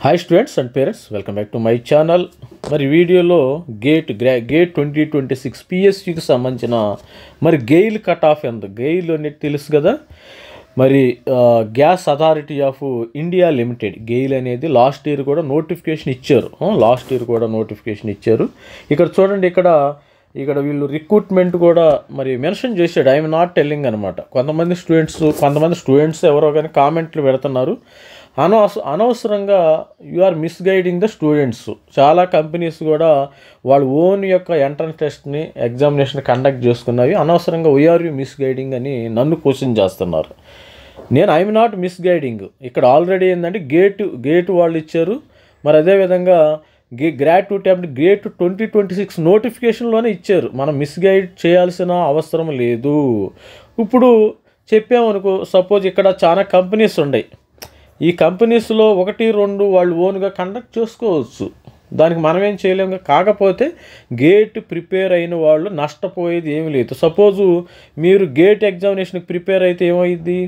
Hi students and parents, welcome back to my channel. మరి వీడియోలో gate 2026 పిఎస్సికి సంబంధించిన మరి గెయిల్ కట్ ఆఫ్ ఎంత, గెయిల్ అనేది తెలుసు కదా. మరి gas authority of India limited GAIL అనేది లాస్ట్ ఇయర్ కూడా నోటిఫికేషన్ ఇచ్చారు. ఇక్కడ చూడండి, ఇక్కడ వీళ్ళు రిక్రూట్మెంట్ కూడా మరి మెన్షన్ చేశాడు. ఐఎమ్ నాట్ టెల్లింగ్ అనమాట. కొంతమంది స్టూడెంట్స్ ఎవరో కానీ కామెంట్లు పెడుతున్నారు. అనవసరంగా you are misguiding the students. చాలా కంపెనీస్ కూడా వాళ్ళు ఓన్ యొక్క ఎంట్రన్స్ టెస్ట్ని ఎగ్జామినేషన్ కండక్ట్ చేసుకున్నవి. అనవసరంగా వీఆర్ యూ మిస్గైడింగ్ అని నన్ను క్వశ్చన్ చేస్తున్నారు. నేను ఐఎమ్ నాట్ మిస్గైడింగ్. ఇక్కడ ఆల్రెడీ ఏంటంటే గేట్ వాళ్ళు ఇచ్చారు. మరి అదేవిధంగా గ్రాట్యుటీ గేట్ 2026 నోటిఫికేషన్లోనే ఇచ్చారు. మనం మిస్గైడ్ చేయాల్సిన అవసరం లేదు. ఇప్పుడు చెప్పామనుకో, సపోజ్ ఇక్కడ చాలా కంపెనీస్ ఉన్నాయి. ఈ కంపెనీస్లో 1-2 వాళ్ళు ఓన్గా కండక్ట్ చేసుకోవచ్చు. దానికి మనం ఏం చేయలేము. కాకపోతే గేట్ ప్రిపేర్ అయిన వాళ్ళు నష్టపోయేది ఏమీ లేదు. సపోజు మీరు గేట్ ఎగ్జామినేషన్కి ప్రిపేర్ అయితే ఏమైంది,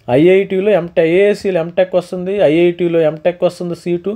ఐఐటీలో ఏఎస్సీలో ఎంటెక్ వస్తుంది, ఐఐటీలో ఎంటెక్ వస్తుంది సీటు,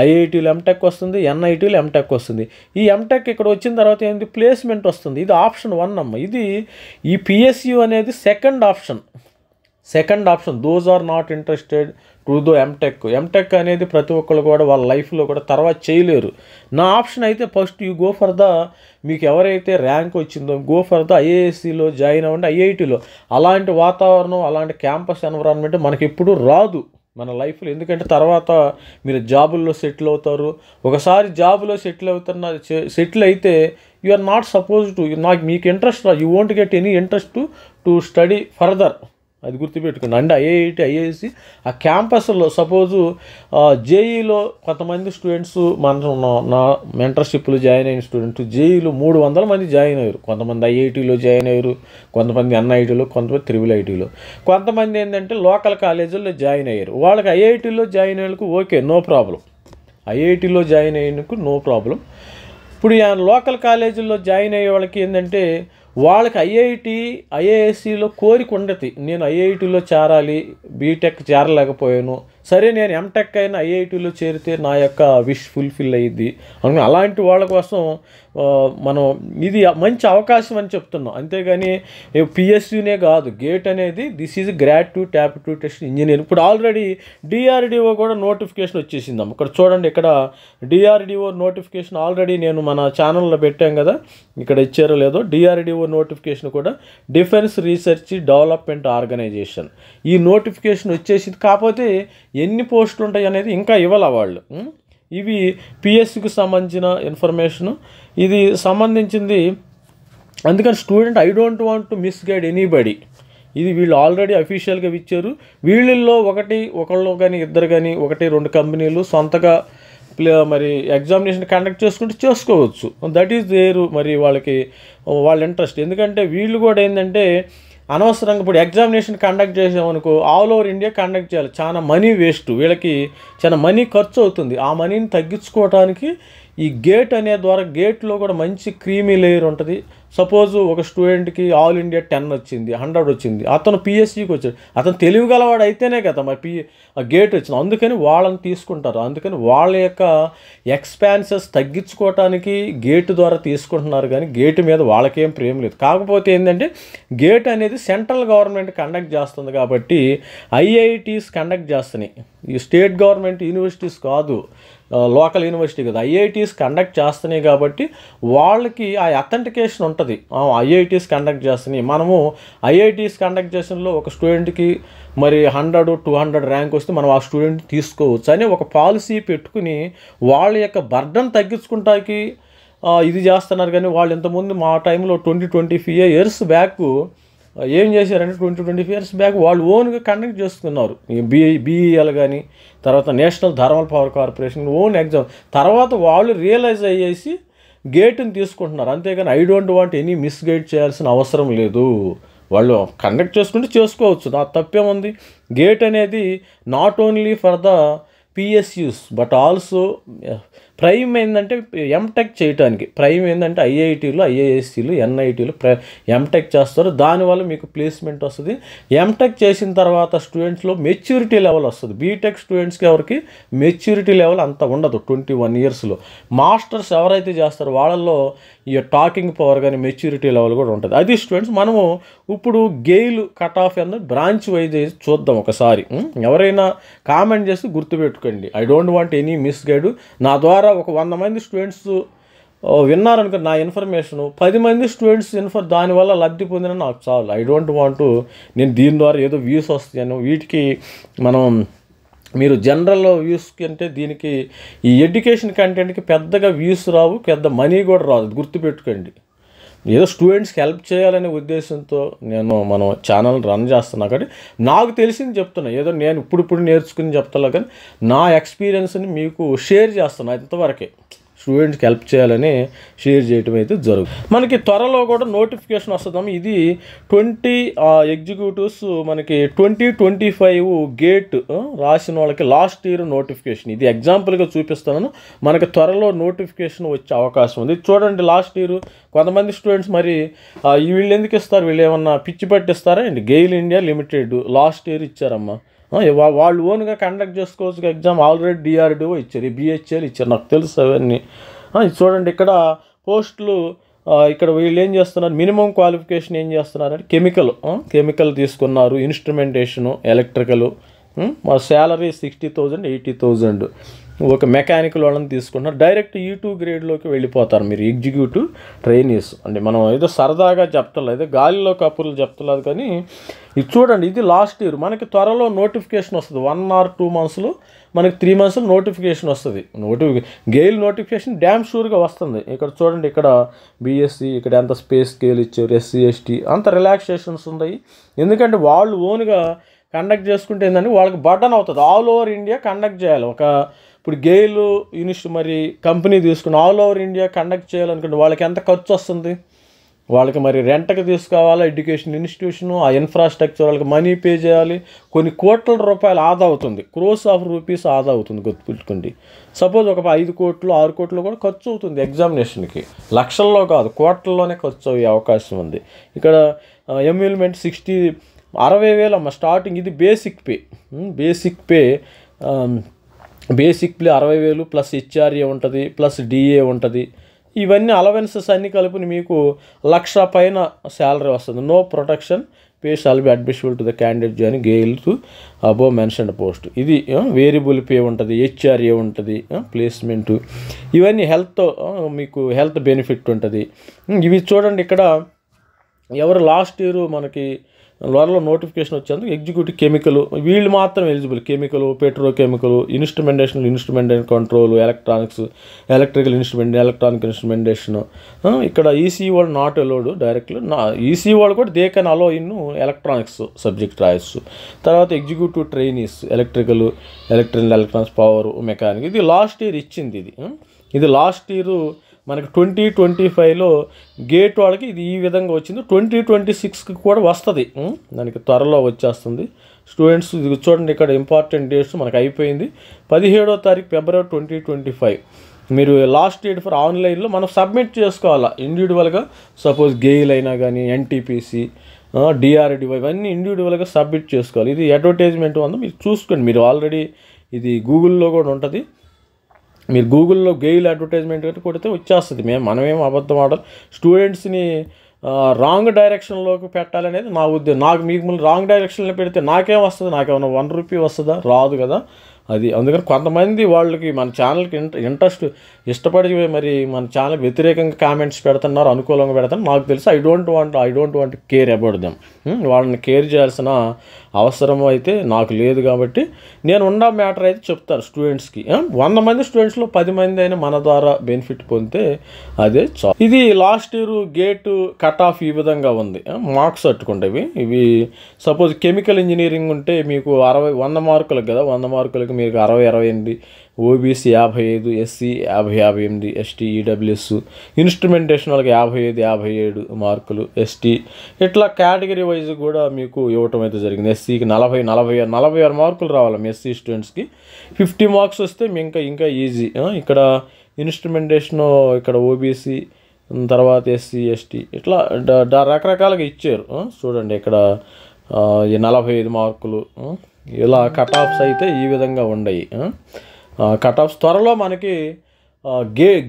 ఐఐటీలో ఎంటెక్ వస్తుంది, ఎన్ఐటీలో ఎంటెక్ వస్తుంది. ఈ ఎంటెక్ ఇక్కడ వచ్చిన తర్వాత ఏంటి, ప్లేస్మెంట్ వస్తుంది. ఇది ఆప్షన్ 1 అమ్మ. ఇది ఈ పిఎస్యు అనేది second option. Those are not interested to do MTech అనేది ప్రతి ఒక్కళ్ళు కూడా వాళ్ళ లైఫ్లో కూడా తర్వాత చేయలేరు. నా ఆప్షన్ అయితే first you go for the, మీకు ఎవరైతే ర్యాంక్ వచ్చిందో గో ఫర్ ద ఐఏఎస్సీలో జాయిన్ అవ్వండి. ఐఐటీలో అలాంటి వాతావరణం, అలాంటి క్యాంపస్ ఎన్విరాన్మెంట్ మనకి ఎప్పుడు రాదు మన లైఫ్లో. ఎందుకంటే తర్వాత మీరు జాబుల్లో సెటిల్ అవుతారు. ఒకసారి జాబులో సెటిల్ అయితే you are not suppose to, మీకు interest you won't get any interest to study further. అది గుర్తుపెట్టుకోండి. అంటే ఐఐటి, ఐఐఎస్సి ఆ క్యాంపస్లో సపోజు జేఈలో కొంతమంది స్టూడెంట్స్ నా మెంటర్షిప్లో జాయిన్ అయిన స్టూడెంట్స్ జేఈలో 300 మంది జాయిన్ అయ్యారు. కొంతమంది ఐఐటీలో జాయిన్ అయ్యారు, కొంతమంది ఎన్ఐటీలో, కొంతమంది త్రిబుల్ ఐటీలో, కొంతమంది ఏంటంటే లోకల్ కాలేజీల్లో జాయిన్ అయ్యారు. వాళ్ళకి ఐఐటీలో జాయిన్ అయ్యేందుకు ఓకే, నో ప్రాబ్లం. ఐఐటీలో జాయిన్ అయ్యేందుకు నో ప్రాబ్లం. ఇప్పుడు లోకల్ కాలేజీల్లో జాయిన్ అయ్యే వాళ్ళకి ఏంటంటే వాళ్ళకి ఐఐటి, ఐఏఎస్సిలో కోరిక ఉండదు. నేను ఐఐటీలో చేరాలి, బీటెక్ చేరలేకపోయాను, సరే నేను ఎంటెక్ అయినా ఐఐటీలో చేరితే నా యొక్క విష్ ఫుల్ఫిల్ అయ్యిద్ది. అలాంటి వాళ్ళ కోసం మనం ఇది మంచి అవకాశం అని చెప్తున్నాం. అంతేగాని పిఎస్యునే కాదు, గేట్ అనేది this is gratuity aptitude test engineering. ఇప్పుడు ఆల్రెడీ డిఆర్డిఓ కూడా నోటిఫికేషన్ వచ్చేసిందాం. ఇక్కడ చూడండి, ఇక్కడ డిఆర్డిఓ నోటిఫికేషన్ ఆల్రెడీ నేను మన ఛానల్లో పెట్టాం కదా, ఇక్కడ ఇచ్చారో లేదో. డిఆర్డిఓ నోటిఫికేషన్ కూడా డిఫెన్స్ రీసెర్చ్ డెవలప్మెంట్ ఆర్గనైజేషన్ ఈ నోటిఫికేషన్ వచ్చేసింది. కాకపోతే ఎన్ని పోస్టులు ఉంటాయి అనేది ఇంకా ఇవ్వాల వాళ్ళు. ఇవి పిఎస్సికి సంబంధించిన ఇన్ఫర్మేషను, ఇది సంబంధించింది. అందుకని student I don't want to misguide anybody. ఇది వీళ్ళు ఆల్రెడీ అఫీషియల్గా ఇచ్చారు. వీళ్ళల్లో ఒకళ్ళు కానీ ఇద్దరు కానీ 1-2 కంపెనీలు సొంతగా మరి ఎగ్జామినేషన్ కండక్ట్ చేసుకోవచ్చు. దట్ ఈజ్ దేర్ మరి వాళ్ళ ఇంట్రెస్ట్. ఎందుకంటే వీళ్ళు కూడా ఏంటంటే అనవసరంగా ఇప్పుడు ఎగ్జామినేషన్ కండక్ట్ చేసామనుకో, ఆల్ ఓవర్ ఇండియా కండక్ట్ చేయాలి, చాలా మనీ వేస్ట్, వీళ్ళకి చాలా మనీ ఖర్చు అవుతుంది. ఆ మనీని తగ్గించుకోవడానికి ఈ గేట్ అనే ద్వారా, గేట్లో కూడా మంచి క్రీమీ లేయర్ ఉంటుంది. సపోజు ఒక స్టూడెంట్కి ఆల్ ఇండియా 10 వచ్చింది, 100 వచ్చింది, అతను పిఎస్సికి వచ్చాడు, అతను తెలివిగలవాడు అయితేనే కదా మరి గేట్ వచ్చింది. అందుకని వాళ్ళని తీసుకుంటారు. అందుకని వాళ్ళ యొక్క ఎక్స్పాన్సెస్ తగ్గించుకోవటానికి గేట్ ద్వారా తీసుకుంటున్నారు. కానీ గేట్ మీద వాళ్ళకేం ప్రేమ లేదు. కాకపోతే ఏంటంటే గేట్ అనేది సెంట్రల్ గవర్నమెంట్ కండక్ట్ చేస్తుంది కాబట్టి ఐఐటీస్ కండక్ట్ చేస్తున్నాయి. ఈ స్టేట్ గవర్నమెంట్ యూనివర్సిటీస్ కాదు, లోకల్ యూనివర్సిటీ కదా, ఐఐటీస్ కండక్ట్ చేస్తున్నాయి కాబట్టి వాళ్ళకి ఆ అథెంటికేషన్ ఉంటుంది. ఐఐటీస్ కండక్ట్ చేస్తున్నాయి. మనము ఐఐటీస్ కండక్ట్ చేసినలో ఒక స్టూడెంట్కి మరి 100-200 ర్యాంక్ వస్తే మనం ఆ స్టూడెంట్ తీసుకోవచ్చు అని ఒక పాలసీ పెట్టుకుని వాళ్ళ యొక్క బర్డన్ తగ్గించుకుంటానికి ఇది చేస్తున్నారు. కానీ వాళ్ళు ఇంతకుముందు మా టైంలో 20-25 ఇయర్స్ బ్యాక్ ఏం చేశారంటే 20-25 ఇయర్స్ బ్యాక్ వాళ్ళు ఓన్గా కండక్ట్ చేసుకున్నారు. బీఈఎల్ కానీ, తర్వాత national thermal power corporation own exam. తర్వాత వాళ్ళు రియలైజ్ అయ్యేసి గేట్ని తీసుకుంటున్నారు. అంతేగాని I don't want any misguide చేయాల్సిన అవసరం లేదు. వాళ్ళు కండక్ట్ చేసుకుంటే చేసుకోవచ్చు, నా తప్పేముంది. గేట్ అనేది not only for the PSUs but also prime ఏంటంటే ఎంటెక్ చేయడానికి, ప్రైమ్ ఏంటంటే ఐఐటీలు, ఐఐఎస్సీలు, ఎన్ఐటీలు ఎంటెక్ చేస్తారు. దానివల్ల మీకు ప్లేస్మెంట్ వస్తుంది. ఎంటెక్ చేసిన తర్వాత స్టూడెంట్స్లో మెచ్యూరిటీ లెవెల్ వస్తుంది. బీటెక్ స్టూడెంట్స్కి ఎవరికి మెచ్యూరిటీ లెవెల్ అంత ఉండదు 21 ఇయర్స్లో. మాస్టర్స్ ఎవరైతే చేస్తారో వాళ్ళల్లో ఈ టాకింగ్ పవర్ కానీ మెచ్యూరిటీ లెవెల్ కూడా ఉంటుంది. అది స్టూడెంట్స్ మనము ఇప్పుడు గెయిల్ కట్ ఆఫ్ అన్న బ్రాంచ్ వైజ్ చూద్దాం ఒకసారి. ఎవరైనా కామెంట్ చేసి గుర్తుపెట్టుకోండి. I don't want any misguide. నా ద్వారా ఒక 100 మంది స్టూడెంట్స్ విన్నారనుకో నా ఇన్ఫర్మేషను, 10 మంది స్టూడెంట్స్ దానివల్ల లబ్ధి పొందిన నాకు చాలు. ఐ డోంట్ వాంట్ నేను దీని ద్వారా ఏదో వ్యూస్ వస్తాయను. వీటికి మనం మీరు జనరల్ వ్యూస్కి అంటే దీనికి ఈ ఎడ్యుకేషన్ కంటెంట్కి పెద్దగా వ్యూస్ రావు, పెద్ద మనీ కూడా రాదు. గుర్తుపెట్టుకోండి. ఏదో స్టూడెంట్స్కి హెల్ప్ చేయాలనే ఉద్దేశంతో మనం ఛానల్ రన్ చేస్తున్నా. కాబట్టి నాకు తెలిసింది చెప్తున్నా. ఏదో నేను ఇప్పుడు నేర్చుకుని చెప్తున్నా, కానీ నా ఎక్స్పీరియన్స్ని మీకు షేర్ చేస్తున్నా. ఇంతవరకే స్టూడెంట్స్కి హెల్ప్ చేయాలని షేర్ చేయటం అయితే జరుగుతుంది. మనకి త్వరలో కూడా నోటిఫికేషన్ వస్తుందాం. ఇది 20 ఎగ్జిక్యూటివ్స్ మనకి 2025 గేట్ రాసిన వాళ్ళకి లాస్ట్ ఇయర్ నోటిఫికేషన్. ఇది ఎగ్జాంపుల్గా చూపిస్తున్నాను. మనకి త్వరలో నోటిఫికేషన్ వచ్చే అవకాశం ఉంది. చూడండి, లాస్ట్ ఇయర్ కొంతమంది స్టూడెంట్స్ మరి వీళ్ళు ఎందుకు ఇస్తారు, వీళ్ళు ఏమన్నా పిచ్చి పట్టిస్తారా అండి? GAIL India limited last year ఇచ్చారమ్మా. వాళ్ళు ఓన్గా కండక్ట్ చేసుకోవచ్చు ఎగ్జామ్. ఆల్రెడీ డిఆర్డిఓ ఇచ్చారు, బిహెచ్ఎల్ ఇచ్చారు, నాకు తెలుసు అవన్నీ. చూడండి ఇక్కడ పోస్టులు, ఇక్కడ వీళ్ళు ఏం చేస్తున్నారు, మినిమం క్వాలిఫికేషన్ ఏం చేస్తున్నారంటే కెమికల్ తీసుకున్నారు, ఇన్స్ట్రుమెంటేషను, ఎలక్ట్రికల్. మా శాలరీ 60,000 80,000. ఒక మెకానికల్ వాళ్ళని తీసుకుంటున్నారు. డైరెక్ట్ E2 గ్రేడ్లోకి వెళ్ళిపోతారు మీరు, ఎగ్జిక్యూటివ్ ట్రైనీస్. అంటే మనం ఏదో సరదాగా చెప్తలేదు, గాలిలో కప్పులు చెప్తలేదు. కానీ ఇది చూడండి, ఇది లాస్ట్ ఇయర్. మనకి త్వరలో నోటిఫికేషన్ వస్తుంది. 1 or 2 monthsలో మనకి 3 monthsలో నోటిఫికేషన్ వస్తుంది. గెయిల్ నోటిఫికేషన్ డ్యామ్ షూర్గా వస్తుంది. ఇక్కడ చూడండి, ఇక్కడ బీఎస్సీ, ఇక్కడ ఎంత స్పేస్ స్కేల్ ఇచ్చారు, SC ST అంత రిలాక్సేషన్స్ ఉన్నాయి. ఎందుకంటే వాళ్ళు ఓన్గా కండక్ట్ చేసుకుంటే ఏంటంటే వాళ్ళకి బర్డన్ అవుతుంది. ఆల్ ఓవర్ ఇండియా కండక్ట్ చేయాలి. ఇప్పుడు గెయిల్ మరి కంపెనీ తీసుకుని ఆల్ ఓవర్ ఇండియా కండక్ట్ చేయాలనుకుంటే వాళ్ళకి ఎంత ఖర్చు వస్తుంది? వాళ్ళకి మరి రెంట్కి తీసుకోవాలా, ఎడ్యుకేషన్ ఇన్స్టిట్యూషను, ఆ ఇన్ఫ్రాస్ట్రక్చర్, వాళ్ళకి మనీ పే చేయాలి. కొన్ని కోట్ల రూపాయలు ఆదా అవుతుంది, క్రోర్స్ ఆఫ్ రూపీస్ ఆదా అవుతుంది. గుర్తుపెట్టుకోండి. సపోజ్ ఒక 5 కోట్లు 6 కోట్లు కూడా ఖర్చు అవుతుంది ఎగ్జామినేషన్కి. లక్షల్లో కాదు, కోట్లలోనే ఖర్చు అయ్యే అవకాశం ఉంది. ఇక్కడ ఎమ్యూల్మెంట్ 60,000 అమ్మ స్టార్టింగ్. ఇది basic pay. Basic pay 60,000 plus HRA ఉంటుంది, ప్లస్ DA ఉంటుంది. ఇవన్నీ అలవెన్సెస్ అన్నీ కలిపి మీకు 1,00,000 పైన శాలరీ వస్తుంది. No protection, pay shall be admissible to the candidate join GAIL to above mentioned post. ఇది వేరియబుల్ పే ఉంటుంది, HRA ఉంటుంది, ప్లేస్మెంటు, ఇవన్నీ మీకు హెల్త్ బెనిఫిట్ ఉంటుంది. ఇవి చూడండి, ఇక్కడ ఎవరు లాస్ట్ ఇయర్ మనకి త్వరలో నోటిఫికేషన్ వచ్చేందుకు ఎగ్జిక్యూటివ్ కెమికల్, వీళ్ళు మాత్రం eligible. Chemical, petrochemical, instrumentation control, electrical electronic instrumentation. ఇక్కడ ఈసీ వాళ్ళు నాట్ అలౌడ్ డైరెక్ట్లీ. ఈసీ వాళ్ళు కూడా they can allow in electronics subject రాయొచ్చు. తర్వాత executive trainees, electronics, power, mechanic. ఇది లాస్ట్ ఇయర్ ఇచ్చింది. ఇది లాస్ట్ ఇయర్ మనకి 2025లో గేట్ వాళ్ళకి ఇది ఈ విధంగా వచ్చింది. 2026కి కూడా వస్తుంది, దానికి త్వరలో వచ్చేస్తుంది. స్టూడెంట్స్ ఇది చూడండి, ఇక్కడ ఇంపార్టెంట్ డేట్స్ మనకు అయిపోయింది. 17వ తారీఖు ఫిబ్రవరి 2025 మీరు లాస్ట్ డేట్ ఫర్ ఆన్లైన్లో మనం సబ్మిట్ చేసుకోవాలా ఇండివిజువల్గా. సపోజ్ గెయిల్ అయినా కానీ, NTPC, DRDO ఇవన్నీ ఇండివిజువల్గా సబ్మిట్ చేసుకోవాలి. ఇది అడ్వర్టైజ్మెంట్ ఉందో మీరు చూసుకోండి. మీరు ఆల్రెడీ ఇది గూగుల్లో కూడా ఉంటుంది. మీరు గూగుల్లో గెయిల్ అడ్వర్టైజ్మెంట్ కొడితే వచ్చేస్తుంది. మనమేం అబద్ధం ఆడాలి, స్టూడెంట్స్ని రాంగ్ డైరెక్షన్లోకి పెట్టాలనేది నా ఉద్దేశం. మీకు రాంగ్ డైరెక్షన్లో పెడితే నాకేం వస్తుంది? నాకేమన్నా 1 రూపీ వస్తుందా? రాదు కదా. అది అందుకని కొంతమంది వాళ్ళకి మన ఛానల్కి ఇంట్రెస్ట్ ఇష్టపడి మరి మన ఛానల్ వ్యతిరేకంగా కామెంట్స్ పెడుతున్నారు, అనుకూలంగా పెడుతున్నారు. నాకు తెలుసు. I don't want care about them. వాళ్ళని కేర్ చేయాల్సిన అవసరం అయితే నాకు లేదు. కాబట్టి నేను ఉన్న మ్యాటర్ అయితే చెప్తాను స్టూడెంట్స్కి. 100 మంది స్టూడెంట్స్లో 10 మంది అయినా మన ద్వారా బెనిఫిట్ పొందితే అదే చాలు. ఇది last year gate cut off ఈ విధంగా ఉంది. మార్క్స్ అట్టుకుంటేవి ఇవి సపోజ్ కెమికల్ ఇంజనీరింగ్ ఉంటే మీకు 100 మార్కులకు కదా, 100 మార్కులకి మీకు 60-28, OBC 55, SC 50-58, ST EWS, instrumentation వాళ్ళకి 55-57 మార్కులు, ST ఇట్లా కేటగిరీ వైజ్ కూడా మీకు ఇవ్వటం అయితే జరిగింది. SCకి 46 మార్కులు రావాలి మీ SC స్టూడెంట్స్కి. 50 మార్క్స్ వస్తే ఇంకా ఈజీ. ఇక్కడ ఇన్స్ట్రుమెంటేషను ఇక్కడ ఓబీసీ, తర్వాత ఎస్సీ ఎస్టీ, ఇట్లా రకరకాలుగా ఇచ్చారు. చూడండి ఇక్కడ ఈ 45 మార్కులు, ఇలా కట్ ఆఫ్స్ అయితే ఈ విధంగా ఉన్నాయి. కట్ ఆఫ్స్ త్వరలో మనకి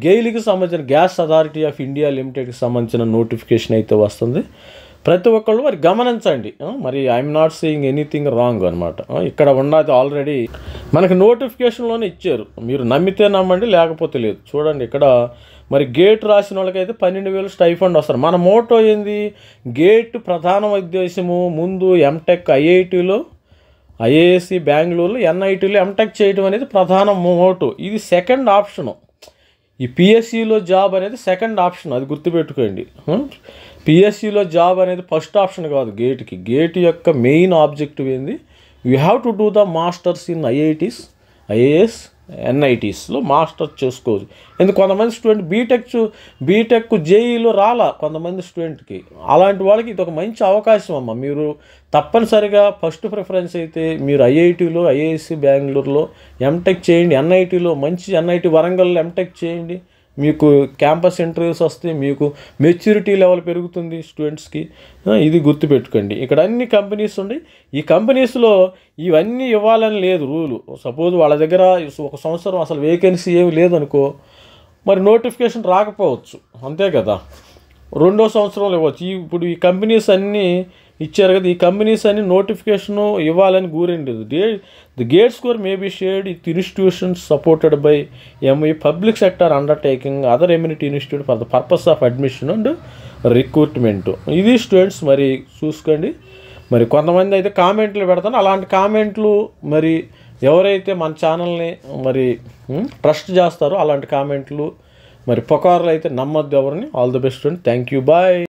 గెయిల్కి సంబంధించిన గ్యాస్ అథారిటీ ఆఫ్ ఇండియా లిమిటెడ్కి సంబంధించిన నోటిఫికేషన్ అయితే వస్తుంది. ప్రతి ఒక్కళ్ళు మరి గమనించండి. మరి I'm not saying anything wrong అనమాట. ఇక్కడ ఉన్నది ఆల్రెడీ మనకి నోటిఫికేషన్లోనే ఇచ్చారు. మీరు నమ్మితే నమ్మండి, లేకపోతే లేదు. చూడండి ఇక్కడ మరి గేట్ రాసిన వాళ్ళకైతే 12,000 స్టైఫండ్ వస్తారు. మన మోటో ఏంది? గేట్ ప్రధాన ఉద్దేశము ముందు ఎంటెక్ ఐఐటీలో, ఐఏఎస్సి బెంగళూరులో, ఎన్ఐటీలో ఎంటెక్ చేయడం అనేది ప్రధాన మోటో. ఇది సెకండ్ ఆప్షను. ఈ పిఎస్సిలో జాబ్ అనేది సెకండ్ ఆప్షన్, అది గుర్తుపెట్టుకోండి. పిఎస్సిలో జాబ్ అనేది ఫస్ట్ ఆప్షన్ కాదు గేట్కి. గేట్ యొక్క మెయిన్ ఆబ్జెక్టివ్ ఏంది? You have to do the masters in IITs, IAS, ఎన్ఐటీస్లో మాస్టర్స్ చేసుకోవచ్చు. ఎందుకు కొంతమంది స్టూడెంట్ బీటెక్ జేఈలో రాలా కొంతమంది స్టూడెంట్కి. అలాంటి వాళ్ళకి ఇది ఒక మంచి అవకాశం అమ్మ. మీరు తప్పనిసరిగా ఫస్ట్ ప్రిఫరెన్స్ అయితే మీరు ఐఐటీలో, ఐఏఎస్సి బెంగళూరులో ఎంటెక్ చేయండి. ఎన్ఐటీలో మంచి ఎన్ఐటీ వరంగల్లో ఎంటెక్ చేయండి. మీకు క్యాంపస్ ఇంటర్వ్యూస్ వస్తే మీకు మెచ్యూరిటీ లెవెల్ పెరుగుతుంది స్టూడెంట్స్కి. ఇది గుర్తుపెట్టుకోండి. ఇక్కడ అన్ని కంపెనీస్ ఉన్నాయి. ఈ కంపెనీస్లో ఇవన్నీ ఇవ్వాలని లేదు రూలు. సపోజ్ వాళ్ళ దగ్గర 1 సంవత్సరం అసలు వేకెన్సీ ఏమి లేదనుకో, మరి నోటిఫికేషన్ రాకపోవచ్చు, అంతే కదా. 2వ సంవత్సరంలో ఇవ్వచ్చు. ఇప్పుడు ఈ కంపెనీస్ అన్నీ ఇచ్చారు కదా, ఈ కంపెనీస్ అన్ని నోటిఫికేషను ఇవ్వాలని కూరండి. The GATE score may be shared with institutions supported by MI public sector undertaking other immunity institute for the purpose of admission and recruitment. ఇది స్టూడెంట్స్ మరి చూసుకోండి. మరి కొంతమంది అయితే కామెంట్లు పెడతాను. అలాంటి కామెంట్లు మరి ఎవరైతే మన ఛానల్ని మరి ట్రస్ట్ చేస్తారో అలాంటి కామెంట్లు మరి పుకార్లు అయితే నమ్మొద్దు ఎవరిని. All the best and thank you, bye.